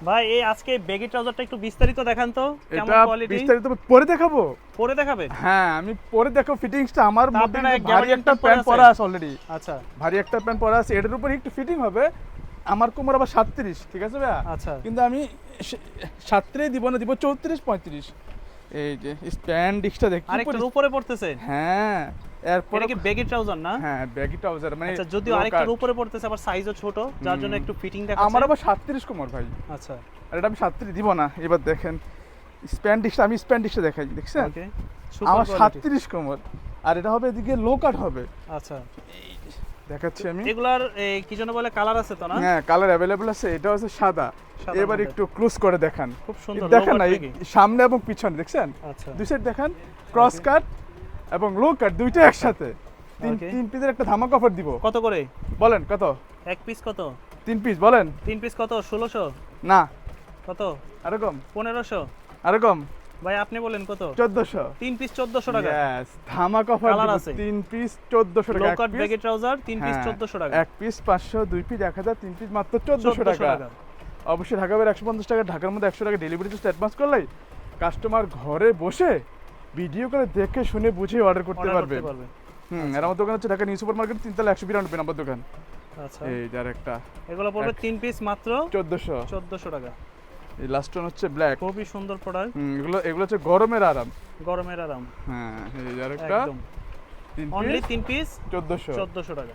ভাই এই আজকে বেগি ট্রাউজারটা একটু বিস্তারিত দেখান তো, কেমন এটা কোয়ালিটি? বিস্তারিত পরে দেখাবো। পরে দেখাবে? হ্যাঁ, আমি পরে দেখো ফিটিংসটা আমার তা মধ্যে আপনারা কিন্তু ভারী গ্যাবার্ডিন একটা প্যান্ট পরে প্যান্ট পরা আছেন? আছে অলরেডি। আচ্ছা ভারী একটা প্যান্ট পরা আছে, এটার উপর একটু ফিটিং হবে। আমার কোমর আবার 37, ঠিক আছে ভাইয়া? আচ্ছা। কিন্তু আমি 37 দিব না, দিব 34 35। এই যে স্প্যান্ডিক্সটা দেখতে আরেকটার উপরে পড়তেছে? হ্যাঁ, এরপর এটা কি বেগি ট্রাউজার না? হ্যাঁ ব্যাগি ট্রাউজার মানে আচ্ছা, যদিও low আরেকটার cut। উপরে পড়তেছে, আবার সাইজও ছোট, যার জন্য একটু ফিটিং দেখাচ্ছে। আমার আবার 37 কোমর ভাই। আচ্ছা আর এটা আমি 37 দিব না। এবার দেখেন স্প্যান্ডিক্সটা, আমি স্প্যান্ডিক্সটা দেখাই, দেখছেন? ওকে, আমার সুপার 37 কোমর, আর এটা হবে এদিকে লো কাট হবে। আচ্ছা, দেখাচ্ছি আমি। এগুলার কি যেন বলে, কালার আছে তো না? হ্যাঁ, কালার अवेलेबल আছে। এটা হচ্ছে সাদা। সাদার এবার মধ্যে। একটু ক্লোজ করে দেখান। খুব সুন্দর দেখেন low না, cut এই বেগি। সামনে এবং পিছনে দেখছেন? আচ্ছা দুই সাইড দেখেন, ক্রস কাট এবং লো কাট দুইটা একসাথে। তিন Okay. তিন পিসের একটা ধামাকা অফার দিব। কত করে বলেন কত? এক পিস? কত তিন পিস বলেন। 3 পিস? কত 1600? না, কত এরকম 1500? এরকম ভাই আপনি বলেন কত? 1400। 3 পিস 1400 টাকা। यस, ধামাকা অফার Colour দিব। আছে? তিন পিস 1400 টাকা। লো এক কাট piece- বেগি ট্রাউজার 3 পিস হ্যাঁ, 1400 টাকা। এক পিস 500, দুই পিস 1000, তিন পিস মাত্র 1400 টাকা। অবশ্যই ঢাকা বাইরে 150 টাকা, ঢাকার মধ্যে 100 টাকা ডেলিভারি চার্জ অ্যাডভান্স করলেই কাস্টমার ঘরে বসে ভিডিও করে দেখে শুনে বুঝে অর্ডার করতে অর্ডার পারবে। করতে পারবে। এর আমার দোকান হচ্ছে ঢাকা নিউ সুপার মার্কেট, 3তলা 192 নম্বর দোকান। আচ্ছা, এই যার একটা এগুলো পড়বে 3 পিস মাত্র 1400। 1400 টাকা। এই লাস্ট ওয়ান হচ্ছে ব্ল্যাক। খুবই সুন্দর প্রোডাক্ট, এগুলো হচ্ছে গরমের আরাম। গরমের আরাম। হ্যাঁ, এই যার একটা একদম তিন অনলি পিস 3 পিস 1400। 1400 টাকা।